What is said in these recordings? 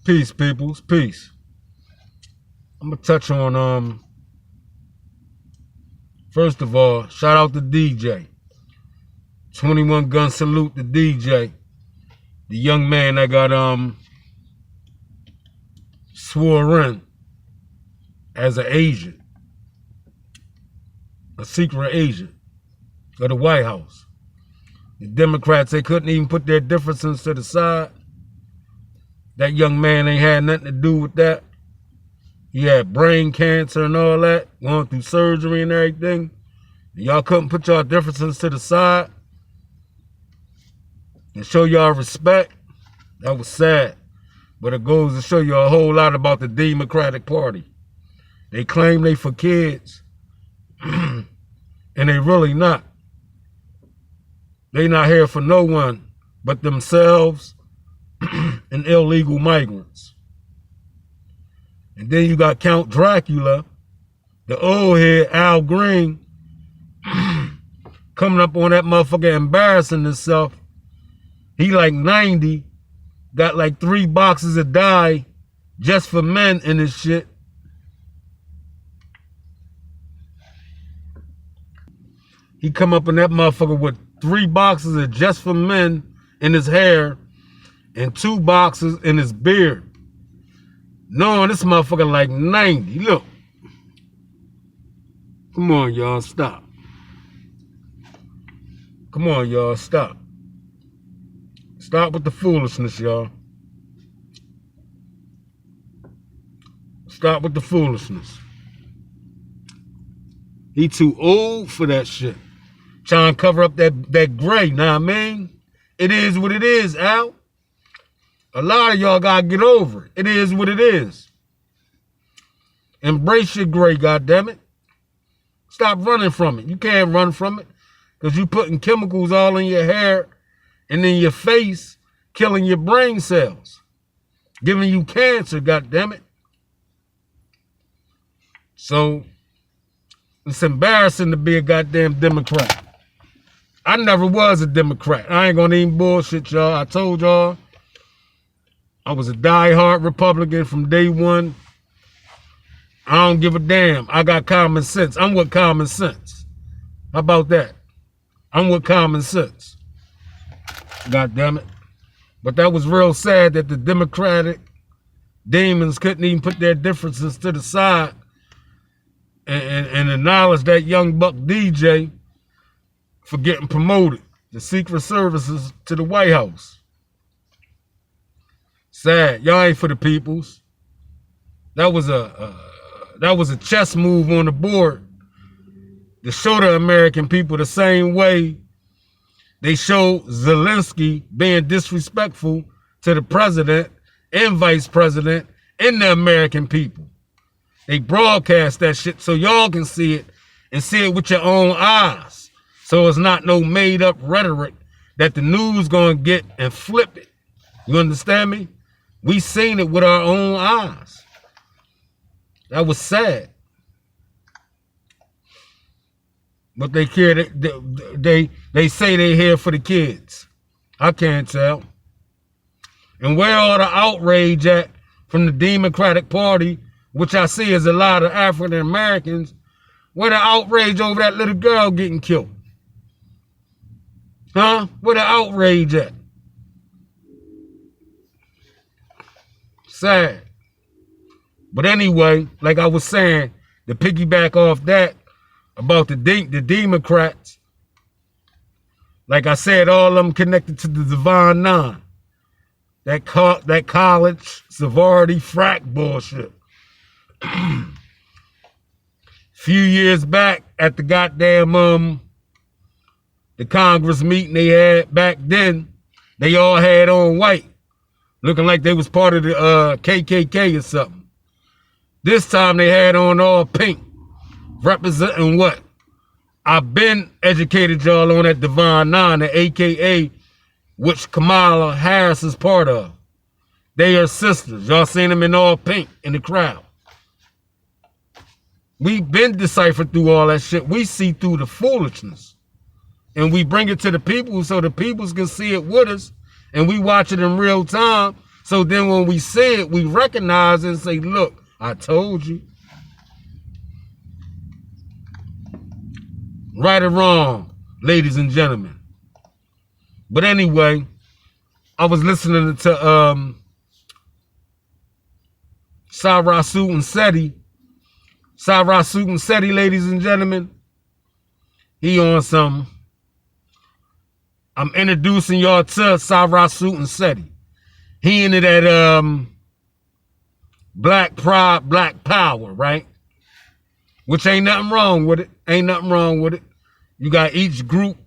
Peace, peoples. Peace. I'm gonna touch on first of all, shout out to DJ. 21 gun salute to DJ. The young man that got swore in as an agent. A secret agent of the White House. The Democrats, they couldn't even put their differences to the side. That young man ain't had nothing to do with that. He had brain cancer and all that, going through surgery and everything. Y'all couldn't put y'all differences to the side and show y'all respect. That was sad. But it goes to show you a whole lot about the Democratic Party. They claim they for kids, and they really not. They not here for no one but themselves and illegal migrants. And then you got Count Dracula, the old head, Al Green, coming up on that motherfucker embarrassing himself. He like 90, got like 3 boxes of dye just for men in his shit. He come up in that motherfucker with 3 boxes of just for men in his hair and 2 boxes in his beard. Knowing this motherfucker like 90. Look. Come on, y'all, stop. Come on, y'all, stop. Stop with the foolishness, y'all. Stop with the foolishness. He too old for that shit. Trying to cover up that gray, know what I mean? It is what it is, Al. A lot of y'all gotta get over it. It is what it is. Embrace your gray, goddammit. Stop running from it. You can't run from it because you putting chemicals all in your hair and in your face, killing your brain cells, giving you cancer, goddammit. So it's embarrassing to be a goddamn Democrat. I never was a Democrat. I ain't gonna even bullshit y'all. I told y'all I was a diehard Republican from day one. I don't give a damn. I got common sense. I'm with common sense. How about that? I'm with common sense. God damn it. But that was real sad that the Democratic demons couldn't even put their differences to the side and acknowledge that young buck DJ for getting promoted, the Secret Services to the White House. Sad. Y'all ain't for the peoples. That was a chess move on the board to show the American people the same way they showed Zelensky being disrespectful to the president and vice president and the American people. They broadcast that shit so y'all can see it and see it with your own eyes. So it's not no made up rhetoric that the news gonna get and flip it. You understand me? We seen it with our own eyes. That was sad. But they care. They say they here for the kids. I can't tell. And where all the outrage at from the Democratic Party, which I see is a lot of African Americans, where the outrage over that little girl getting killed? Huh? Where the outrage at? Sad. But anyway, like I was saying, to piggyback off that, about the Democrats, like I said, all of them connected to the Divine Nine. That college sorority frack bullshit. Few years back at the goddamn the Congress meeting they had back then, they all had on white, looking like they was part of the KKK or something. This time they had on all pink, representing what? I've been educated y'all on that Divine Nine, the AKA, which Kamala Harris is part of. They are sisters. Y'all seen them in all pink in the crowd. We've been deciphered through all that shit. We see through the foolishness. And we bring it to the people so the people can see it with us. And we watch it in real time So then when we say it, we recognize it and say, look, I told you. Right or wrong, ladies and gentlemen. But anyway, I was listening to and Seti. and Seti, ladies and gentlemen. He on some. I'm introducing y'all to and Seti. He into that black pride, black power, right? Which ain't nothing wrong with it. Ain't nothing wrong with it. You got each group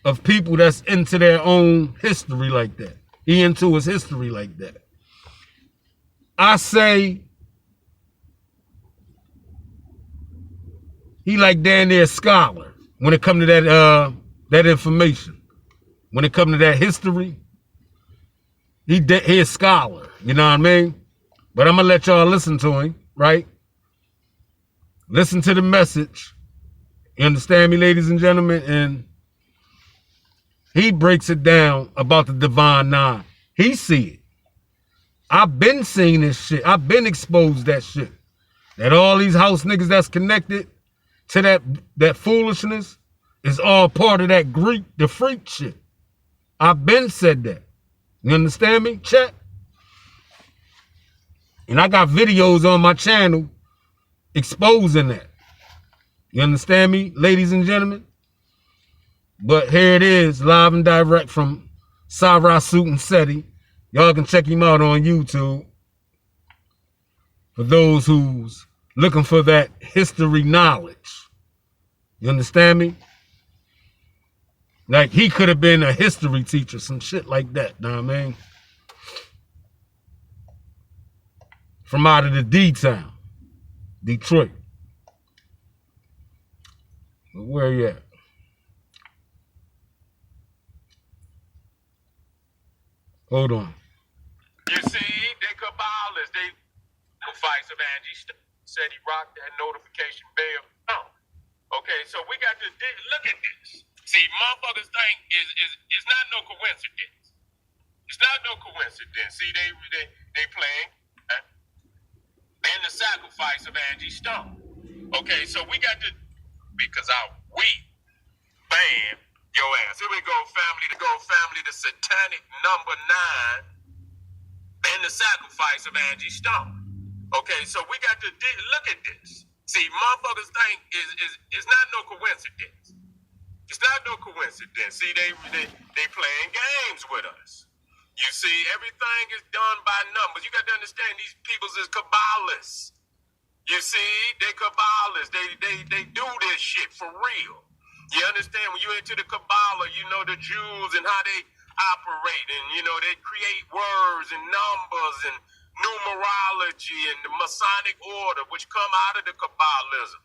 of people that's into their own history like that. He into his history like that. I say he like damn near a scholar when it come to that information. When it come to that history, he a scholar. You know what I mean? But I'm gonna let y'all listen to him, right? Listen to the message. You understand me, ladies and gentlemen? And he breaks it down about the Divine Nine. He see it. I've been seeing this shit. I've been exposed to that shit. That all these house niggas that's connected to that foolishness is all part of that the freak shit. I've been said that. You understand me? Check. And I got videos on my channel exposing that. You understand me, ladies and gentlemen? But here it is, live and direct from and Seti. Y'all can check him out on YouTube. For those who's looking for that history knowledge. You understand me? Like he could have been a history teacher, some shit like that, know what I mean? From out of the D-town, Detroit. Where you at? Hold on. You see, they Kabbalists, they sacrifice of Angie said he rocked that notification bell. Oh. Okay, so we got to look at this. See, motherfuckers think is not no coincidence. It's not no coincidence. See, they playing in the sacrifice of Angie Stone. Okay, so we got to because we bam your ass. Here we go, family, the Satanic number 9 and the sacrifice of Angie Stone. Okay, so we got to look at this. See, motherfuckers think is not no coincidence. It's not no coincidence. See, they playing games with us. You see, everything is done by numbers. You got to understand these peoples is Kabbalists. You see, they Kabbalists. They do this shit for real. You understand? When you're into the Kabbalah, you know the Jews and how they operate, and you know they create words and numbers and numerology and the Masonic order, which come out of the Kabbalism.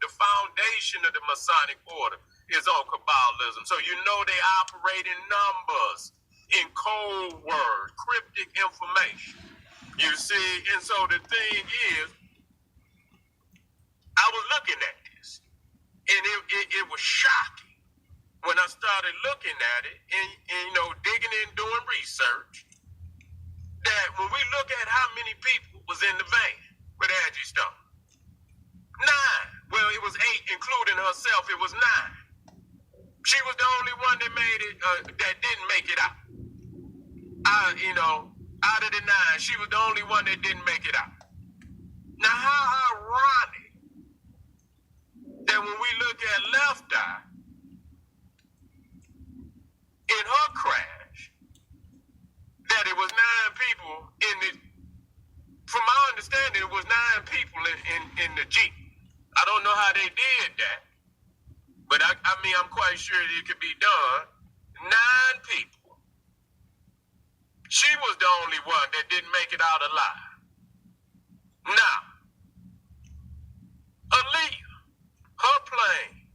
The foundation of the Masonic order is on Kabbalism. So you know they operate in numbers, in code words, cryptic information. You see, and so the thing is, I was looking at this, and it was shocking when I started looking at it and you know, digging in, doing research, that when we look at how many people was in the van with Angie Stone, 9. Well, it was 8, including herself. It was 9. She was the only one that made it, that didn't make it out. You know, out of the 9, she was the only one that didn't make it out. Now, how ironic that when we look at Left Eye, in her crash, that it was 9 people in the, from my understanding, it was 9 people in the Jeep. I don't know how they did that, but I mean, I'm quite sure it could be done. 9 people. She was the only one that didn't make it out alive. Now, Aaliyah, her plane,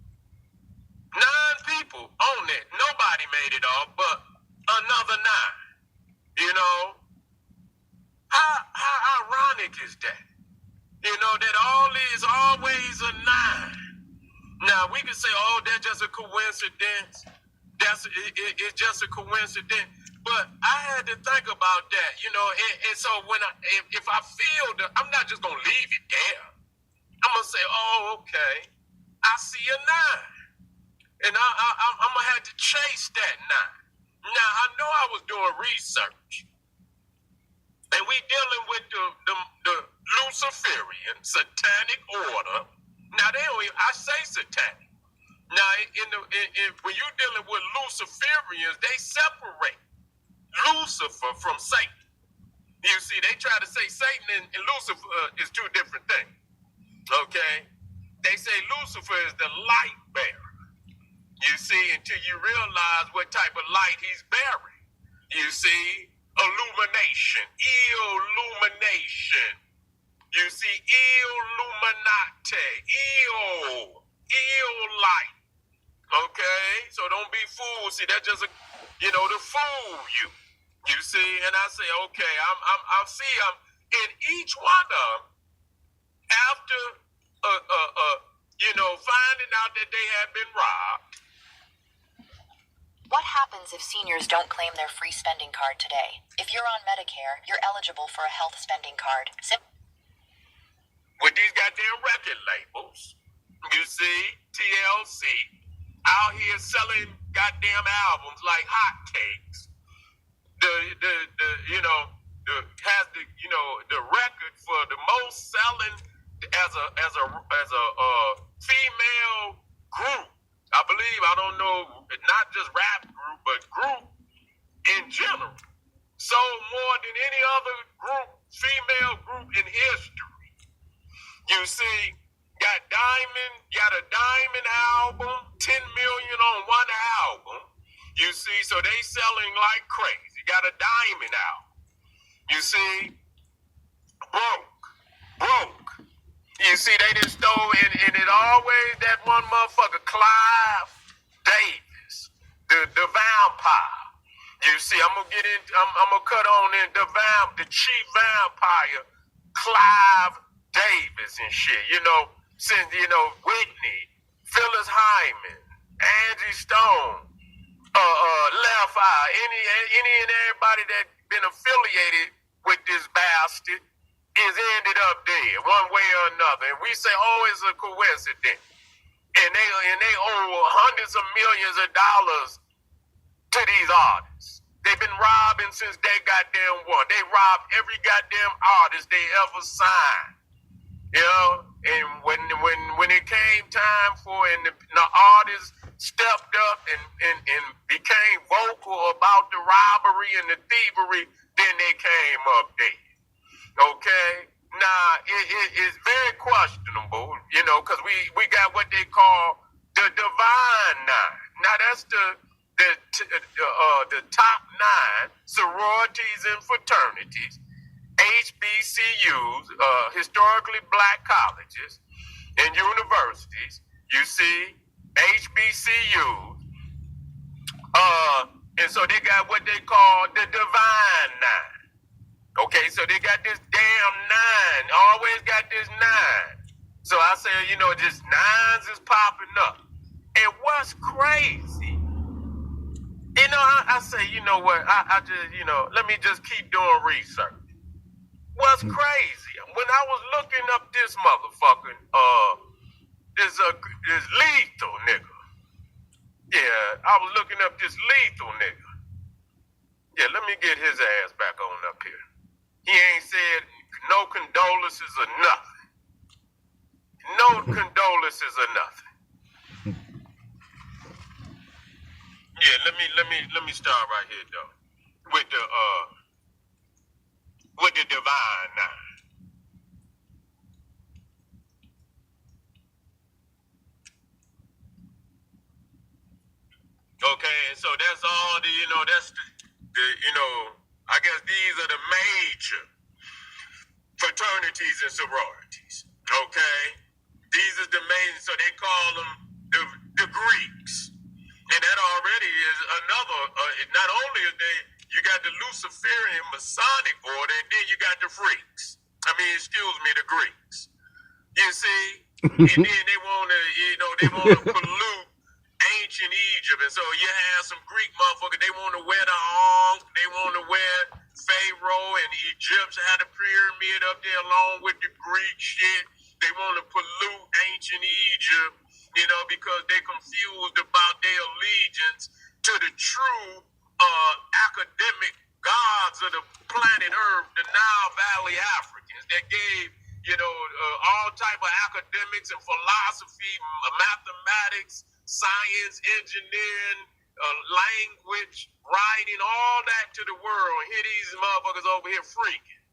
9 people on it. Nobody made it off, but another 9. You know, how ironic is that? You know, that all is always a 9. Now, we can say, oh, that's just a coincidence. It's just a coincidence. But I had to think about that, you know, and so when if I feel that, I'm not just gonna leave it there. I'm gonna say, oh, okay, I see a 9, and I'm gonna have to chase that 9. Now I know I was doing research, and we dealing with the Luciferian Satanic order. Now they don't even, I say Satanic. Now when you're dealing with Luciferians, they separate Lucifer from Satan. You see, they try to say Satan and Lucifer is two different things. Okay? They say Lucifer is the light bearer. You see, until you realize what type of light he's bearing. You see, illumination, illumination. You see, illuminati, ill light. Okay? So don't be fooled. See, that's just to fool you. You see, and I say, okay, I'm in each one of them, after, finding out that they have been robbed. What happens if seniors don't claim their free spending card today? If you're on Medicare, you're eligible for a health spending card. With these goddamn record labels, you see, TLC, out here selling goddamn albums like hotcakes. The record for the most selling as a female group. I believe, I don't know, not just rap group, but group in general, sold more than any other group, female group in history. You see, got a diamond album, 10 million on one album. You see, so they selling like crazy. Got a diamond album. You see, broke. You see, they just stole and it always that one motherfucker, Clive Davis, the vampire. You see, I'm gonna cut on in the chief vampire, Clive Davis and shit. Since Whitney, Phyllis Hyman, Angie Stone, Left Eye, any and everybody that been affiliated with this bastard is ended up dead one way or another. And we say, oh, it's a coincidence. And they owe hundreds of millions of dollars to these artists. They've been robbing since they goddamn won. They robbed every goddamn artist they ever signed. And when it came time for and the artists stepped up and became vocal about the robbery and the thievery, then they came up dead. Okay? Now, it's very questionable, because we got what they call the Divine Nine. Now, that's the top 9 sororities and fraternities, HBCUs, historically black colleges and universities. You see, HBCUs. And so they got what they call the Divine Nine. Okay, so they got this damn 9, always got this 9. So I say, just 9s is popping up. And what's crazy, I say, you know what, I just, let me just keep doing research. What's crazy, when I was looking up this motherfucking, this lethal nigga. Yeah, I was looking up this lethal nigga. Yeah, let me get his ass back on up here. He ain't said no condolences or nothing. No condolences or nothing. Yeah, let me start right here though. With the Divine Nine. Okay, and so that's all that's I guess these are the major fraternities and sororities. Okay? These are the main, so they call them the Greeks. And that already is another, not only are you got the Luciferian Masonic order, and then you got the freaks. The Greeks. You see? And then they want to, pollute ancient Egypt. And so you have some Greek motherfuckers, they want to wear the arms, they want to wear Pharaoh, and the Egyptians had a pyramid up there along with the Greek shit. They want to pollute ancient Egypt, you know, because they confused about their allegiance to the true academic gods of the planet Earth, the Nile Valley Africans that gave, you know, all type of academics and philosophy, mathematics, science, engineering, language, writing, all that to the world. Here these motherfuckers over here freaking.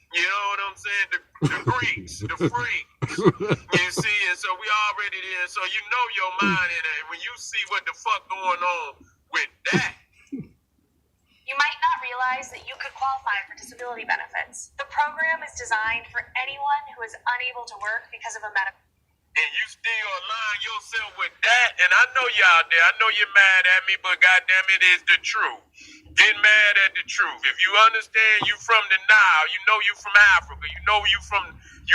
You know what I'm saying? The Greeks, the freaks. You see, and so we already there. So you know your mind in it. When you see what the fuck going on with that. You might not realize that you could qualify for disability benefits. The program is designed for anyone who is unable to work because of a medical. And you still align yourself with that. And I know you out there. I know you're mad at me, but goddamn it is the truth. Get mad at the truth. If you understand you from the Nile, you know you from Africa. You know you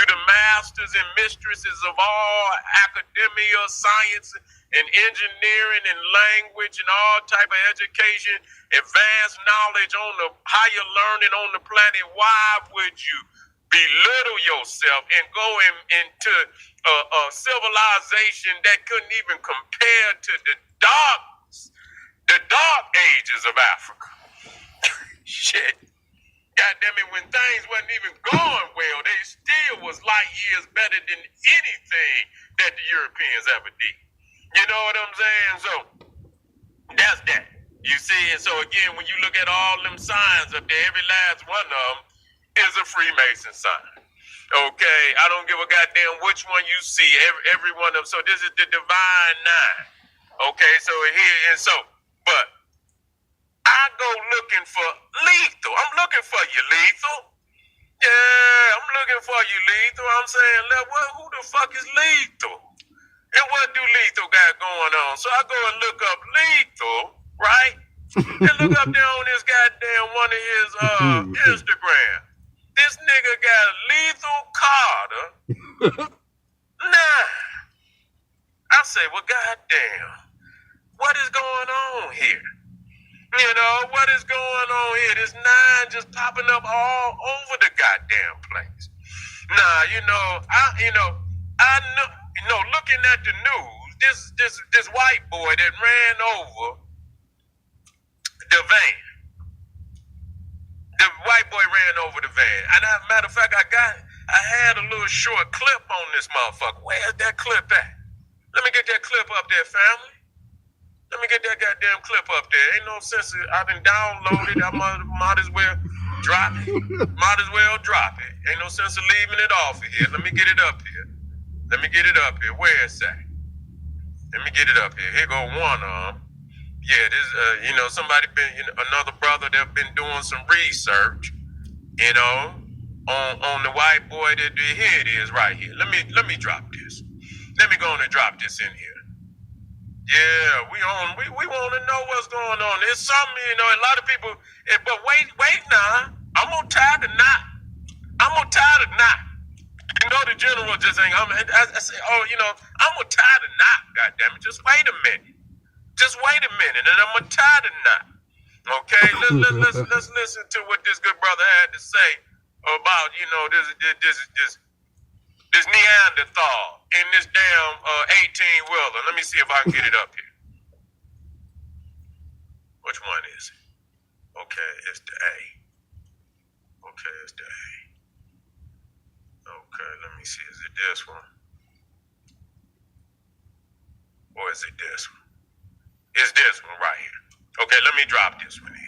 the masters and mistresses of all academia, science, and engineering, and language, and all type of education, advanced knowledge on the higher learning on the planet. Why would you belittle yourself and go into a civilization that couldn't even compare to the dark ages of Africa? Shit. Goddamn it, when things wasn't even going well, they still was light years better than anything that the Europeans ever did. You know what I'm saying? So that's that. You see, and so again, when you look at all them signs up there, every last one of them is a Freemason sign. Okay, I don't give a goddamn which one you see. Every one of them. So this is the Divine Nine. Okay, so here and so, but I go looking for Lethal. I'm looking for you, Lethal. Yeah, I'm looking for you, Lethal. I'm saying, who the fuck is Lethal? And what do Lethal got going on? So I go and look up Lethal, right? And look up there on this goddamn one of his Instagram. This nigga got Lethal Carter. Nah. I say, well, goddamn, what is going on here? You know, what is going on here? This nine just popping up all over the goddamn place. Nah, I know, looking at the news, this white boy that ran over the van. The white boy ran over the van. And as a matter of fact, I had a little short clip on this motherfucker. Where's that clip at? Let me get that clip up there, family. Let me get that goddamn clip up there. Ain't no sense. I've been downloaded. I might as well drop it. Might as well drop it. Ain't no sense of leaving it off of here. Let me get it up here. Let me get it up here. Where is that? Let me get it up here. Here go one of them. Yeah, this, somebody another brother that been doing some research, on the white boy that here it is right here. Let me drop this. Let me go on and drop this in here. Yeah, we want to know what's going on. There's something, a lot of people, but wait now. I'm gonna tie the knot. I'm gonna tie the knot. The general just ain't, I say, I'm gonna tie the knot, goddammit. Just wait a minute. And I'm gonna tie the knot. Okay, let's listen to what this good brother had to say about, this Neanderthal in this damn 18-wheeler. Let me see if I can get it up here. Which one is it? Okay, it's the A. Okay, it's the A. Okay, let me see. Is it this one? Or is it this one? It's this one right here. Okay, let me drop this one here.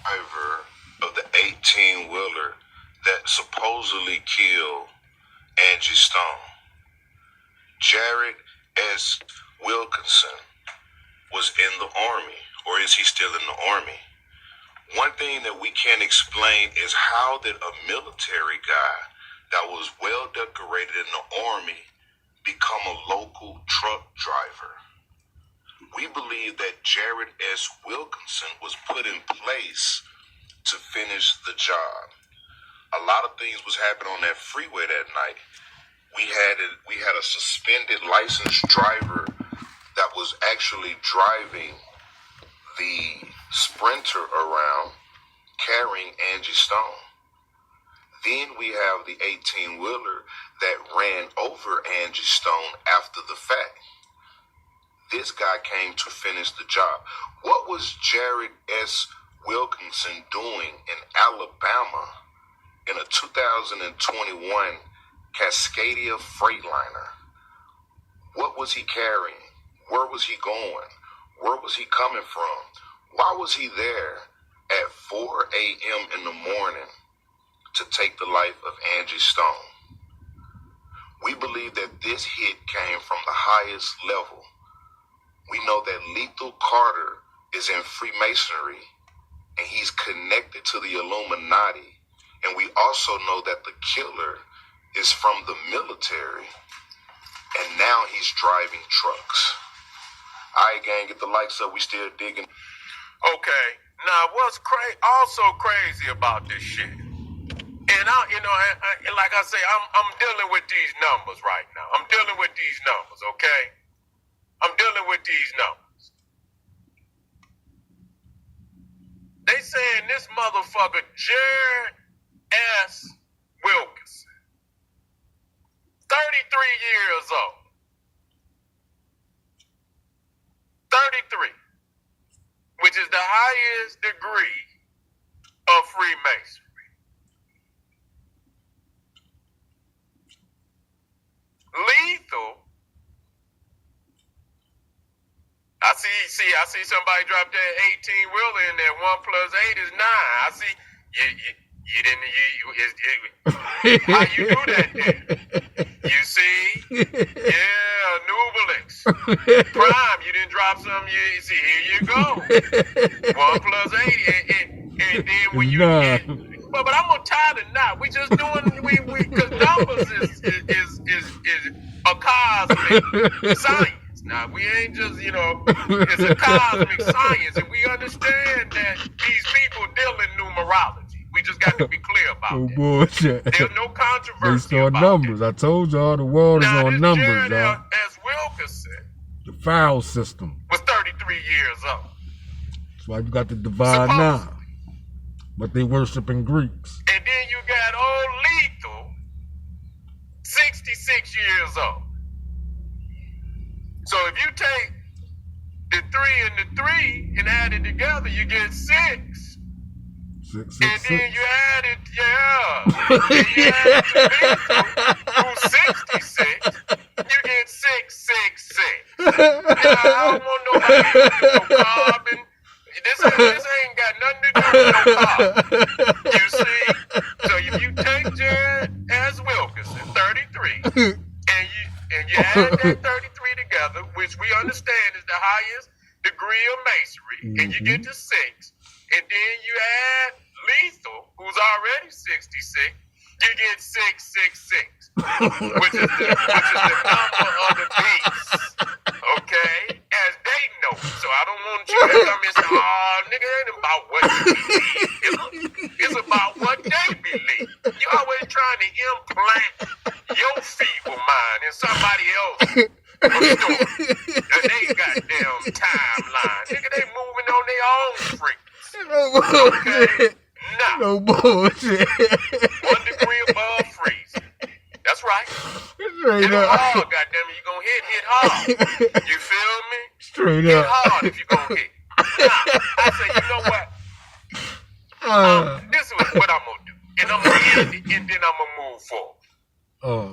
Driver of the 18-wheeler that supposedly killed Angie Stone. Jared S. Wilkinson was in the Army, or is he still in the Army? One thing that we can't explain is how did a military guy that was well decorated in the Army become a local truck driver? We believe that Jared S. Wilkinson was put in place to finish the job. A lot of things was happening on that freeway that night. We had a suspended licensed driver that was actually driving the Sprinter around carrying Angie Stone. Then we have the 18-wheeler that ran over Angie Stone after the fact. This guy came to finish the job. What was Jared S. Wilkinson doing in Alabama in a 2021 Cascadia Freightliner? What was he carrying? Where was he going? Where was he coming from? Why was he there at 4 a.m. in the morning to take the life of Angie Stone? We believe that this hit came from the highest level. We know that Lethal Carter is in Freemasonry and he's connected to the Illuminati. And we also know that the killer is from the military and now he's driving trucks. All right, gang, get the likes up. We still digging. Okay, now what's also crazy about this shit? And like I say, I'm dealing with these numbers right now. I'm dealing with these numbers, okay? I'm dealing with these numbers. They saying this motherfucker, Jared S. Wilkinson, 33 years old. 33, which is the highest degree of Freemasonry. Lethal. I see somebody drop that 18-wheeler in there. 1 plus 8 is 9. I see you didn't. How you do that then? You see? Yeah, Nubalix. Prime, you didn't drop something. You see, here you go. 1 plus 8, and then when you get, but I'm gonna tie the knot. We just doing because numbers is a cosmic science. Now, we ain't just, it's a cosmic science, and we understand that these people deal in numerology. We just got to be clear about that. Bullshit. There's no controversy Based on about numbers. that. I told y'all the world is on numbers, Jared y'all. S. Wilkinson The foul system. was 33 years old. That's why you got the divide now. But they worshiping Greeks. And then you got old Lethal, 66 years old. So if you take the 3 and the 3 and add it together, you get 6. 6, And 6, then 6. you add it, and you add it to Lethal, who's 66, you get 666. Now, I don't want nobody to no carbon. This ain't got nothing to do with no carbon. You see? So if you take Jared S. Wilkinson, 33, and you add that 33 together, which we understand is the highest degree of masonry, and you get to 6, and then you add Lethal, who's already 66, you get 666, which is the number of the beast, okay? As they know. So I don't want you to come and say, oh, nigga, it ain't about what you believe. It's about what they believe. You always trying to implant your feeble mind in somebody else's story. And they goddamn timeline. Nigga, they moving on their own frequency. Okay? No bullshit. 1 degree above freezing. That's right. Straight Hit up. hard, goddammit. You gonna hit hard. You feel me? Straight Hit up. hard if you gonna hit. Now, I say, you know what? This is what I'm gonna do. And I'm gonna end it, and then I'm gonna move forward.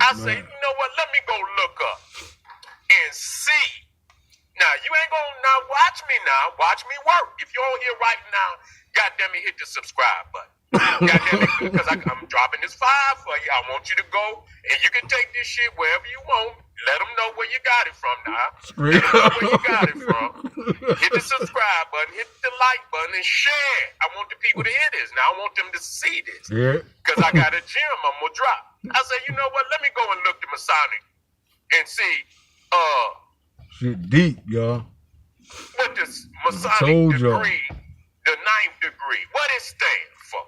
I say, you know what? Let me go look up and see. Now, you ain't gonna now watch me now. Watch me work. If you're on here right now, goddamn it, hit the subscribe button. Goddamn it, because I'm dropping this 5 for you. I want you to go, and you can take this shit wherever you want. Let them know where you got it from now. Let them know where you got it from. Hit the subscribe button, hit the like button, and share it. I want the people to hear this. Now, I want them to see this. Yeah. Because I got a gem I'm going to drop. I say, you know what? Let me go and look at Masonic and see, Shit deep, y'all. what the Masonic told y'all. degree, the 9th degree, what it stands for.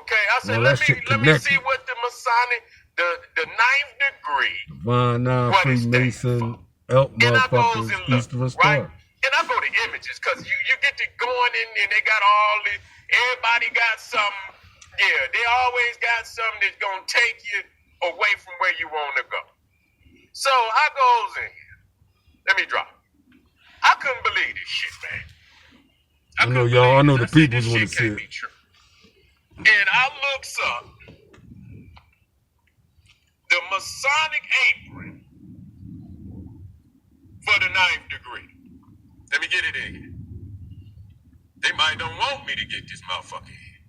Okay, I said, Well, let that me shit let me see connected. what the Masonic, the 9th degree, Divine Nine, what it stands Freemason, for. Elk And I goes motherfuckers, and look, Easter right? Star. And I go to images, because you get to going in and they got all the, everybody got something. Yeah, they always got something that's going to take you away from where you want to go. So I goes in here. Let me drop. I couldn't believe this shit, man. I know couldn't y'all, I believe know it. the said, peoples this want to shit see can't it. be true. And I looks up the Masonic apron for the 9th degree. Let me get it in here. They might don't want me to get this motherfucker here.